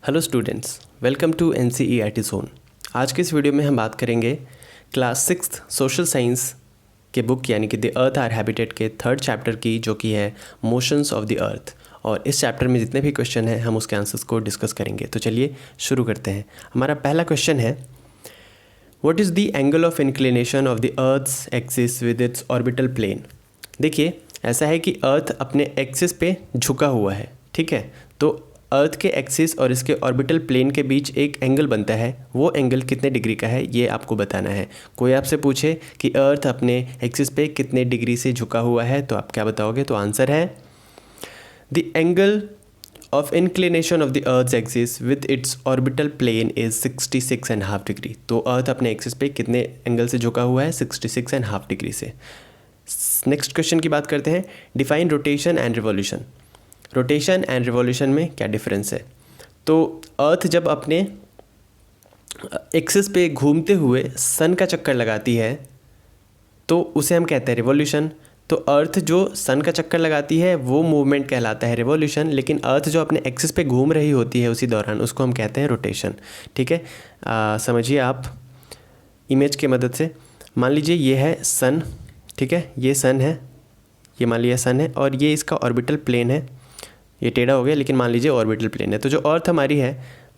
Hello students, welcome to NCERT zone. आज के इस वीडियो में हम बात करेंगे क्लास 6 सोशल साइंस के बुक यानी कि द अर्थ आर हैबिटेट के थर्ड चैप्टर की, जो कि है मोशंस ऑफ द अर्थ। और इस चैप्टर में जितने भी क्वेश्चन हैं हम उसके आंसर्स को डिस्कस करेंगे। तो चलिए शुरू करते हैं। हमारा पहला क्वेश्चन है, what is the angle of inclination of the earth's axis with its orbital plane. देखिए, ऐसा है कि अर्थ अपने एक्सिस पे झुका हुआ है, ठीक है। तो अर्थ के एक्सिस और इसके ऑर्बिटल प्लेन के बीच एक एंगल बनता है। वो एंगल कितने डिग्री का है ये आपको बताना है। कोई आपसे पूछे कि अर्थ अपने एक्सिस पे कितने डिग्री से झुका हुआ है, तो आप क्या बताओगे? तो आंसर है the angle of inclination of the earth axis with its orbital plane is 66.5 degree. तो अर्थ अपने एक्सिस पे कितने एंगल से झुका हुआ है? 66.5 डिग्री से। नेक्स्ट क्वेश्चन की बात करते हैं, define rotation and revolution. Rotation and revolution में क्या डिफरेंस है? तो अर्थ जब अपने एक्सिस पे घूमते हुए सन का चक्कर लगाती है तो उसे हम कहते हैं रिवॉल्यूशन। तो अर्थ जो सन का चक्कर लगाती है वो मूवमेंट कहलाता है रिवॉल्यूशन, लेकिन अर्थ जो अपने एक्सिस पे घूम रही होती है उसी दौरान, उसको हम कहते हैं रोटेशन। ठीक है, समझिए आप इमेज की मदद से। मान लीजिए ये है सन, ठीक है, ये सन है, ये मान लिया सन है, और ये इसका ऑर्बिटल प्लेन है। ये टेढ़ा हो गया, लेकिन मान लीजिए ऑर्बिटल प्लेन है। तो जो अर्थ हमारी है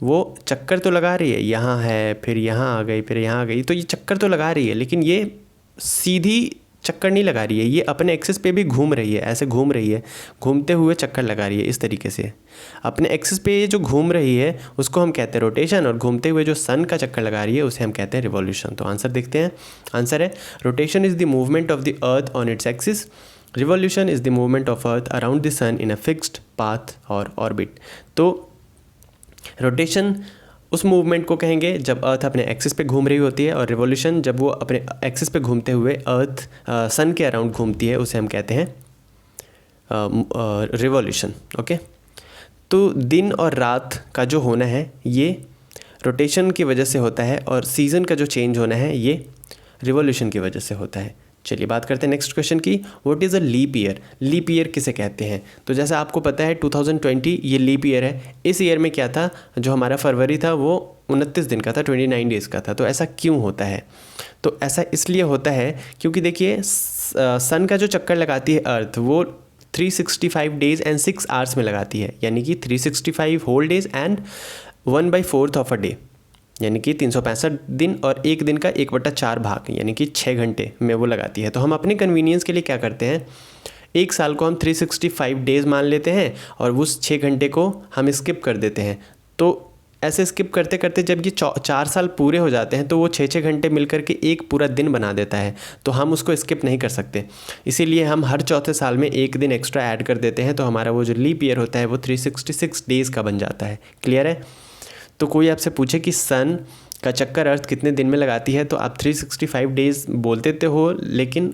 वो चक्कर तो लगा रही है, यहाँ है, फिर यहाँ आ गई, फिर यहाँ आ गई, तो ये चक्कर तो लगा रही है, लेकिन ये सीधी चक्कर नहीं लगा रही है। ये अपने एक्सिस पे भी घूम रही है, ऐसे घूम रही है, घूमते हुए चक्कर लगा रही है इस तरीके से। अपने एक्सिस पे ये जो घूम रही है उसको हम कहते हैं रोटेशन, और घूमते हुए जो सन का चक्कर लगा रही है उसे हम कहते हैं रिवॉल्यूशन। तो आंसर देखते हैं। आंसर है rotation is the movement of the earth on its axis, revolution is the movement of earth around the sun in a fixed path और ऑर्बिट। तो रोटेशन उस मूवमेंट को कहेंगे जब अर्थ अपने एक्सिस पे घूम रही होती है, और रिवॉल्यूशन जब वो अपने एक्सिस पे घूमते हुए अर्थ सन के अराउंड घूमती है, उसे हम कहते हैं रिवॉल्यूशन। ओके, तो दिन और रात का जो होना है ये रोटेशन की वजह से होता है, और सीज़न का जो चेंज होना है ये रिवॉल्यूशन की वजह से होता है। चलिए बात करते हैं नेक्स्ट क्वेश्चन की, what is a leap year. Leap year किसे कहते हैं? तो जैसा आपको पता है 2020 ये लीप ईयर है। इस ईयर में क्या था, जो हमारा फरवरी था वो 29 दिन का था, 29 डेज़ का था। तो ऐसा क्यों होता है? तो ऐसा इसलिए होता है क्योंकि देखिए सन का जो चक्कर लगाती है अर्थ वो 365 डेज़ एंड 6 आवर्स में लगाती है, यानी कि 365 whole days and 1/4 of a day, यानी कि 365 दिन और एक दिन का 1/4 भाग, यानी कि 6 घंटे में वो लगाती है। तो हम अपने कन्वीनियंस के लिए क्या करते हैं, एक साल को हम 365 डेज़ मान लेते हैं और उस 6 घंटे को हम स्किप कर देते हैं। तो ऐसे स्किप करते करते जब ये 4 साल पूरे हो जाते हैं तो वो 6 घंटे मिलकर के एक पूरा दिन बना देता है। तो हम उसको स्किप नहीं कर सकते, इसीलिए हम हर चौथे साल में एक दिन एक्स्ट्रा ऐड कर देते हैं। तो हमारा वो जो लीप ईयर होता है वो 366 डेज़ का बन जाता है। क्लियर है? तो कोई आपसे पूछे कि सन का चक्कर अर्थ कितने दिन में लगाती है, तो आप 365 डेज़ बोल देते हो, लेकिन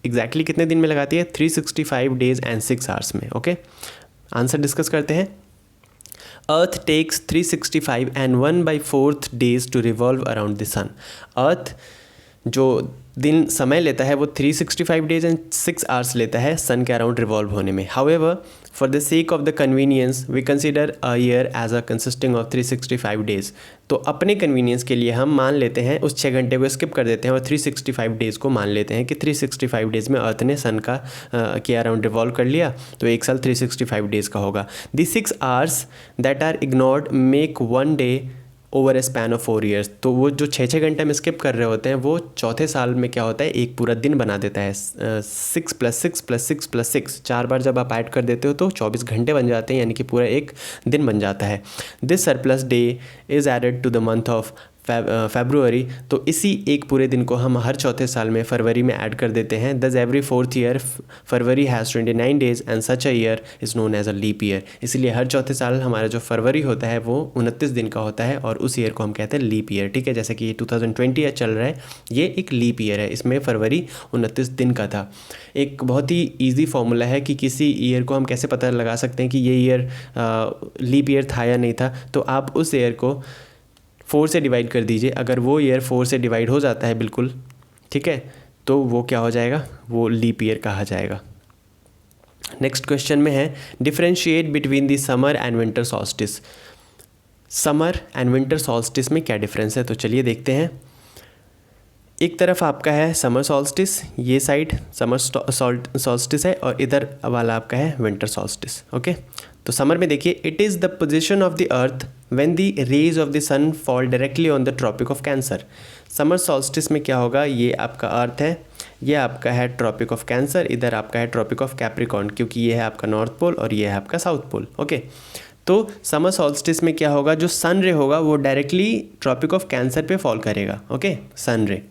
एग्जैक्टली कितने दिन में लगाती है? 365 डेज़ एंड 6 आवर्स में। ओके, आंसर डिस्कस करते हैं। Earth takes 365 and 1/4 days to revolve around the sun. Earth जो दिन समय लेता है वो 365 डेज एंड 6 आवर्स लेता है सन के अराउंड रिवॉल्व होने में। However, for the sake of the convenience we consider a year as a consisting of 365 days. तो अपने कन्वीनियंस के लिए हम मान लेते हैं, उस 6 घंटे को स्किप कर देते हैं और 365 डेज़ को मान लेते हैं कि 365 डेज़ में अर्थ ने सन का के अराउंड रिवॉल्व कर लिया, तो एक साल 365 डेज़ का होगा। The 6 hours that are ignored make 1 day over a span of 4 years. तो वो जो 6 घंटे में स्किप कर रहे होते हैं वो चौथे साल में क्या होता है, एक पूरा दिन बना देता है। 6 + 6 + 6 + 6 4 बार जब आप ऐड कर देते हो तो 24 घंटे बन जाते हैं, यानी कि पूरा एक दिन बन जाता है। This surplus day is added to the month of February. तो इसी एक पूरे दिन को हम हर चौथे साल में फरवरी में ऐड कर देते हैं। Thus every 4th year February has 29 days and such a year is known as a leap year. इसलिए हर चौथे साल हमारा जो फरवरी होता है वो 29 दिन का होता है, और उस ईयर को हम कहते हैं लीप ईयर। ठीक है, जैसे कि ये 2020 चल रहा है, ये एक लीप ईयर है, इसमें फरवरी 29 दिन का था। एक बहुत ही ईजी फॉर्मूला है कि किसी ईयर को हम कैसे पता लगा सकते हैं कि ये ईयर लीप ईयर था या नहीं था। तो आप उस ईयर को 4 से डिवाइड कर दीजिए। अगर वो ईयर 4 से डिवाइड हो जाता है बिल्कुल, ठीक है, तो वो क्या हो जाएगा, वो लीप ईयर कहा जाएगा। नेक्स्ट क्वेश्चन में है, differentiate between the summer and winter solstice. Summer and winter solstice में क्या डिफरेंस है, तो चलिए देखते हैं। एक तरफ आपका है समर सॉल्स्टिस, ये साइड समर सॉल्स्टिस है, और इधर वाला आपका है विंटर सॉल्स्टिस। ओके, तो समर में देखिए, it is the position of the earth when the rays of the sun fall directly on the tropic of Cancer. Summer solstice में क्या होगा, ये आपका अर्थ है, ये आपका है ट्रॉपिक ऑफ कैंसर, इधर आपका है ट्रॉपिक ऑफ कैप्रिकॉर्न, क्योंकि ये है आपका नॉर्थ पोल और ये है आपका साउथ पोल। ओके, तो समर सॉल्स्टिस में क्या होगा, जो सन रे होगा वो डायरेक्टली ट्रॉपिक ऑफ कैंसर पे फॉल करेगा। Okay, sun ray.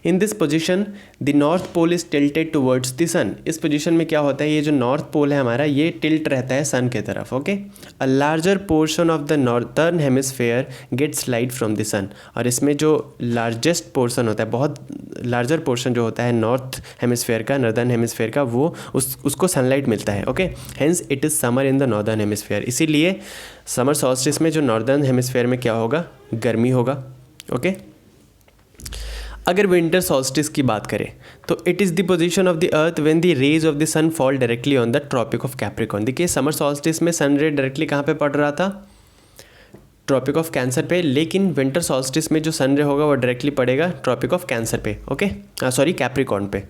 In this position the north pole is tilted towards the sun. इस पोजिशन में क्या होता है, ये जो नॉर्थ पोल है हमारा, ये टिल्ट रहता है सन के तरफ। Okay, a larger portion of the northern hemisphere gets light from the sun. और इसमें जो लार्जेस्ट पोर्शन होता है, बहुत लार्जर पोर्शन जो होता है नॉर्थ हेमिस्फेयर का, नॉर्दर्न हेमिस्फेयर का, वो उसको सनलाइट मिलता है। Okay, hence it is summer in the northern hemisphere. इसीलिए समर सॉल्स्टिस में जो नॉर्दर्न हेमिस्फेयर में क्या होगा, गर्मी होगा। ओके, अगर विंटर सॉल्स्टिस की बात करें तो it is the position of the earth when the rays of the sun fall directly on the tropic of Capricorn. देखिए, समर सॉल्स्टिस में सन रे डायरेक्टली कहाँ पे पड़ रहा था, ट्रॉपिक ऑफ कैंसर पे, लेकिन विंटर सॉल्स्टिस में जो सन रे होगा वो डायरेक्टली पड़ेगा ट्रॉपिक ऑफ कैंसर पे। ओके, सॉरी, कैप्रिकॉर्न पे।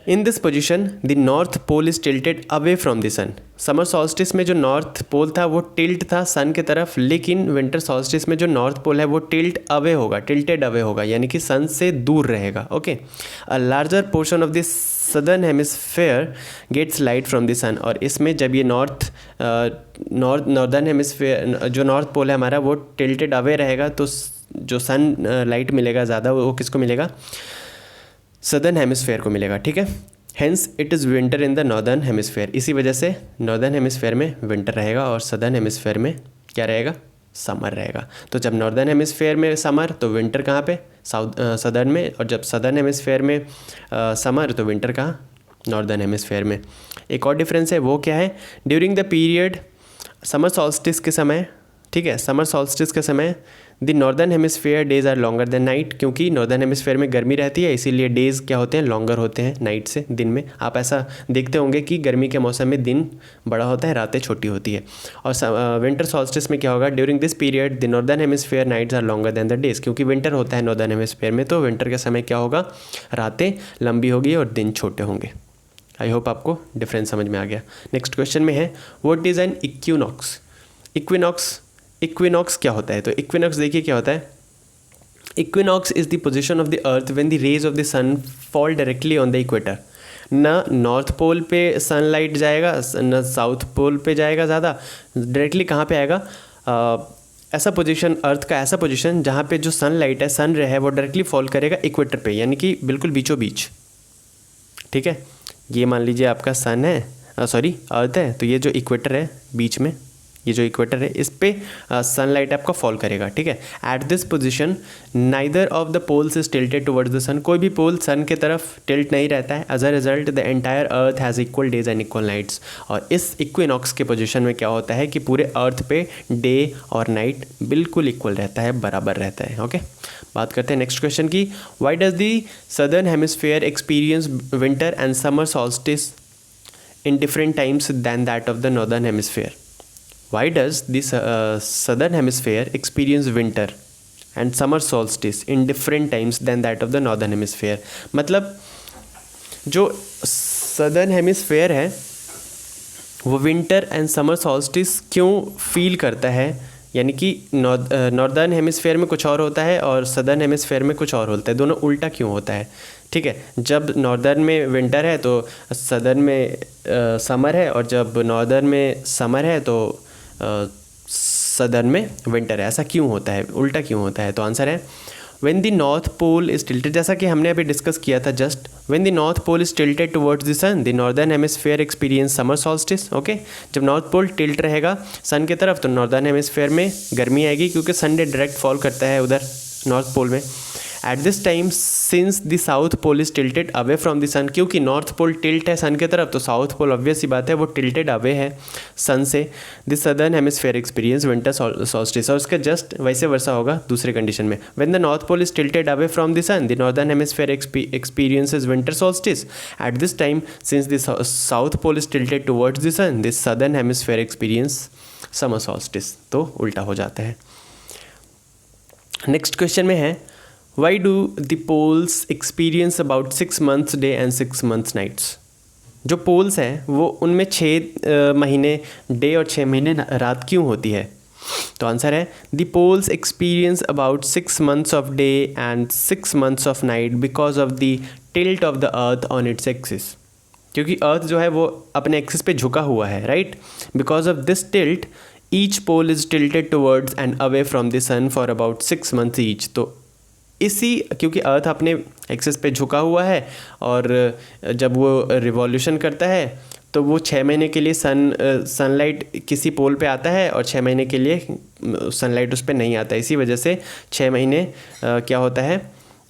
In this position the north pole is tilted away from the sun. Summer solstice में जो नॉर्थ पोल था वो टिल्ट था सन की तरफ, लेकिन विंटर सॉल्स्टिस में जो नॉर्थ पोल है वो टिल्ट अवे होगा, टिल्टेड अवे होगा, यानी कि सन से दूर रहेगा। Okay, a larger portion of the southern hemisphere gets light from the sun. और इसमें जब ये नॉर्दर्न हेमिस्फेयर जो नॉर्थ पोल है हमारा वो टिल्टेड अवे रहेगा, तो जो सन लाइट मिलेगा ज़्यादा वो किसको मिलेगा, सदर्न हेमिस्फेयर को मिलेगा। ठीक है, hence it is winter in the northern hemisphere. इसी वजह से नॉर्दर्न हेमिस्फेयर में विंटर रहेगा और सदर्न हेमिस्फेयर में क्या रहेगा, समर रहेगा। तो जब नॉर्दर्न हेमिस्फेयर में समर तो विंटर कहाँ पे, सदर्न में, और जब सदर्न हेमिस्फेयर में समर तो विंटर कहाँ, नॉर्दर्न हेमिस्फेयर में। एक और डिफरेंस है, वो क्या है, during the period summer solstice के समय, ठीक है, समर सॉल्स्टिस के समय the northern hemisphere days are longer than night, क्योंकि नॉर्दर्न हेमिस्फेयर में गर्मी रहती है, इसीलिए डेज़ क्या होते हैं, लॉन्गर होते हैं नाइट से, दिन में। आप ऐसा देखते होंगे कि गर्मी के मौसम में दिन बड़ा होता है, रातें छोटी होती है। और विंटर सॉल्स्टिस में क्या होगा, during this period the northern hemisphere nights are longer than the days, क्योंकि विंटर होता है नॉर्दर्न हेमिस्फेयर में, तो विंटर के समय क्या होगा, रातें लंबी होगी और दिन छोटे होंगे। आई होप आपको डिफरेंस समझ में आ गया। नेक्स्ट क्वेश्चन में है, what is an equinox. Equinox क्या होता है, तो इक्विनॉक्स देखिए क्या होता है। Equinox is the position of the earth when the rays of the sun fall directly on the equator. ना नॉर्थ पोल पे सनलाइट जाएगा, ना साउथ पोल पे जाएगा, ज़्यादा डायरेक्टली कहाँ पे आएगा, ऐसा पोजीशन, अर्थ का ऐसा पोजीशन जहाँ पे जो सनलाइट है, सन रे है, वो डायरेक्टली फॉल करेगा इक्वेटर पे, यानी कि बिल्कुल बीचों बीच। ठीक है, ये मान लीजिए आपका सन है, सॉरी अर्थ है, तो ये जो इक्वेटर है बीच में, ये जो इक्वेटर है, इस पे सनलाइट आपका फॉल करेगा। ठीक है, at this position neither of the poles is tilted towards the sun. कोई भी पोल सन के तरफ टिल्ट नहीं रहता है। As a result the entire earth has equal days and equal nights. और इस इक्विनॉक्स के पोजीशन में क्या होता है कि पूरे अर्थ पे डे और नाइट बिल्कुल इक्वल रहता है, बराबर रहता है। ओके, बात करते हैं नेक्स्ट क्वेश्चन की। Why does the southern hemisphere experience winter and summer solstice in different times than that of the northern hemisphere. Why does the southern hemisphere experience winter and summer solstice in different times than that of the northern hemisphere? मतलब जो southern hemisphere है वो winter and summer solstice क्यों feel करता है, यानी कि northern hemisphere में कुछ और होता है और सदर्न हेमिस्फेयर में कुछ और होता है, दोनों उल्टा क्यों होता है। ठीक है, जब नॉर्दर्न में विंटर है तो सदर्न में समर है, और जब नॉर्दर्न में समर है तो सदर्न में विंटर है। ऐसा क्यों होता है, उल्टा क्यों होता है, तो आंसर है when the north pole is tilted, जैसा कि हमने अभी डिस्कस किया था just, when the north pole is tilted towards the sun the northern hemisphere experience summer solstice. Okay, जब नॉर्थ पोल टिल्ट रहेगा सन की तरफ तो नॉर्दर्न हेमिस्फेयर में गर्मी आएगी, क्योंकि सन डे डायरेक्ट फॉल करता है उधर नॉर्थ पोल में। At this time since the south pole is tilted away from the sun, क्योंकि नॉर्थ पोल टिल्ट है सन की तरफ, तो साउथ पोल ऑब्वियस सी बात है वो टिल्टेड अवे है सन से। The southern hemisphere experience winter solstice, और उसका जस्ट वैसे वर्षा होगा दूसरे कंडीशन में। When the north pole is tilted away from the sun the northern hemisphere experiences winter solstice. At this time since the south pole is tilted towards the sun the southern hemisphere experience summer solstice, तो उल्टा हो जाता है। Next question में है why do the poles experience about 6 months day and 6 months nights. जो poles हैं वो उनमें 6 महीने डे और 6 महीने रात क्यों होती है? तो आंसर है the poles experience about 6 months of day and 6 months of night because of the tilt of the earth on its axis, क्योंकि अर्थ जो है वो अपने एक्सिस पे झुका हुआ है, right. Because of this tilt each pole is tilted towards and away from the sun for about 6 months each. तो इसी क्योंकि अर्थ अपने एक्सिस पे झुका हुआ है और जब वो रिवॉल्यूशन करता है तो वो 6 महीने के लिए सनलाइट किसी पोल पे आता है और 6 महीने के लिए सनलाइट उस पर नहीं आता है। इसी वजह से 6 महीने क्या होता है,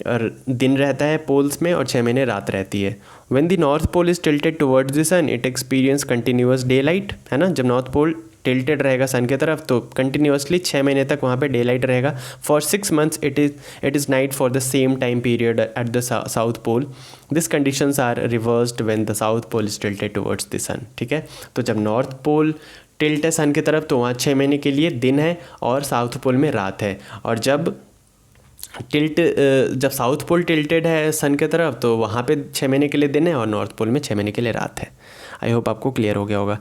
और दिन रहता है पोल्स में और 6 महीने रात रहती है। When the north pole is tilted towards the sun it experience continuous day light, है ना। जब नॉर्थ पोल टिल्टेड रहेगा सन की तरफ तो कंटिन्यूसली 6 महीने तक वहाँ पे डे लाइट रहेगा। For 6 months it is night for the same time period at the south pole. This conditions are reversed when the south pole is tilted towards the sun, ठीक है। तो जब नॉर्थ पोल टिल्ट है सन की तरफ तो वहाँ 6 महीने के लिए दिन है और साउथ पोल में रात है, और जब साउथ पोल टिल्टेड है सन की तरफ तो वहाँ पे 6 महीने के लिए दिन है और नॉर्थ पोल में 6 महीने के लिए रात है। आई होप आपको क्लियर हो गया होगा।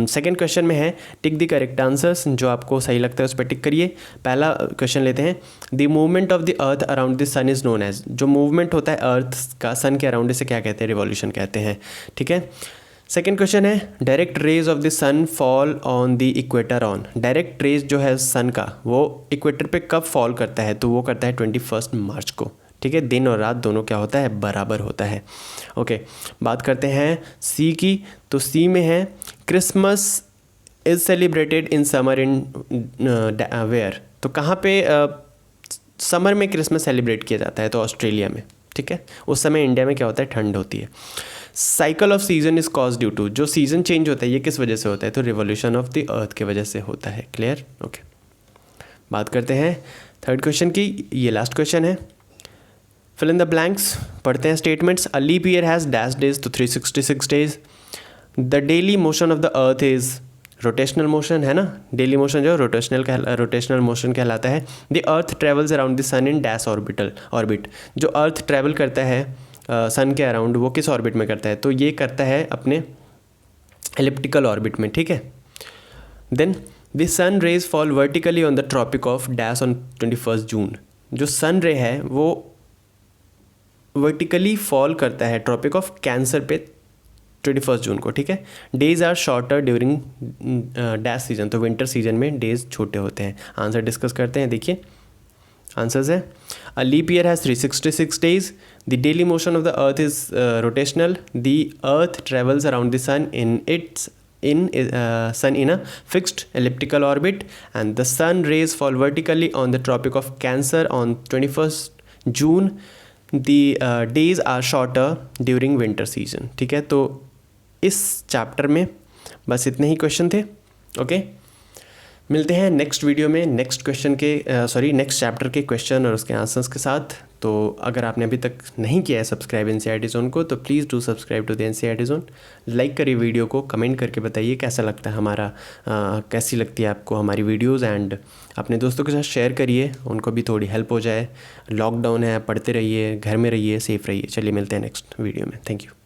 सेकंड क्वेश्चन में है टिक द करेक्ट आंसर्स, जो आपको सही लगता है उस पर टिक करिए। पहला क्वेश्चन लेते हैं, the movement of the earth around the sun is known as. जो मूवमेंट होता है अर्थ का सन के अराउंड इसे क्या कहते हैं? रिवॉल्यूशन कहते हैं, ठीक है। सेकेंड क्वेश्चन है direct rays of the sun fall on the equator on. Direct rays जो है सन का वो इक्वेटर पे कब फॉल करता है? तो वो करता है 21 मार्च को, ठीक है। दिन और रात दोनों क्या होता है? बराबर होता है। ओके, बात करते हैं सी की। तो सी में है Christmas is celebrated in summer in where. तो कहाँ पे समर में क्रिसमस सेलिब्रेट किया जाता है? तो ऑस्ट्रेलिया में, ठीक है। उस समय इंडिया में क्या होता है? ठंड होती है। Cycle of season is cause due to. जो सीजन चेंज होता है ये किस वजह से होता है? तो रिवोल्यूशन ऑफ द अर्थ की वजह से होता है। क्लियर? ओके, बात करते हैं थर्ड क्वेश्चन की। ये लास्ट क्वेश्चन है, फिल इन द ब्लैंक्स। पढ़ते हैं statements. A leap year has dash days, तो 366 days. The daily motion of the earth is rotational motion, है ना। डेली मोशन जो रोटेशनल मोशन कहलाता है। The earth travels around the sun in dash orbit. जो earth travel करता है sun के अराउंड वो किस ऑर्बिट में करता है? तो ये करता है अपने एलिप्टिकल ऑर्बिट में, ठीक है। Then the sun rays fall vertically on the tropic of dash on 21 June. जो सन रे है वो वर्टिकली फॉल करता है ट्रॉपिक ऑफ कैंसर पे 21 जून को, ठीक है। Days are shorter during dash season. तो विंटर सीजन में डेज छोटे होते हैं। आंसर डिस्कस करते हैं, देखिए आंसर्स है। A leap year has 366 days. The daily motion of the earth is rotational. The earth travels around the sun in a fixed elliptical orbit, and the sun rays fall vertically on the Tropic of Cancer on 21st June. The days are shorter during winter season, ठीक है। तो इस chapter में बस इतने ही question थे। Okay, मिलते हैं नेक्स्ट वीडियो में नेक्स्ट चैप्टर के क्वेश्चन और उसके आंसर्स के साथ। तो अगर आपने अभी तक नहीं किया है सब्सक्राइब NCERT जोन को तो please do subscribe to the NCERT zone. Like करिए वीडियो को, कमेंट करके बताइए कैसा लगता है कैसी लगती है आपको हमारी वीडियोज़, एंड अपने दोस्तों के साथ शेयर करिए, उनको भी थोड़ी हेल्प हो जाए। लॉकडाउन है, पढ़ते रहिए, घर में रहिए, सेफ़ रहिए। चलिए मिलते हैं नेक्स्ट वीडियो में। Thank you.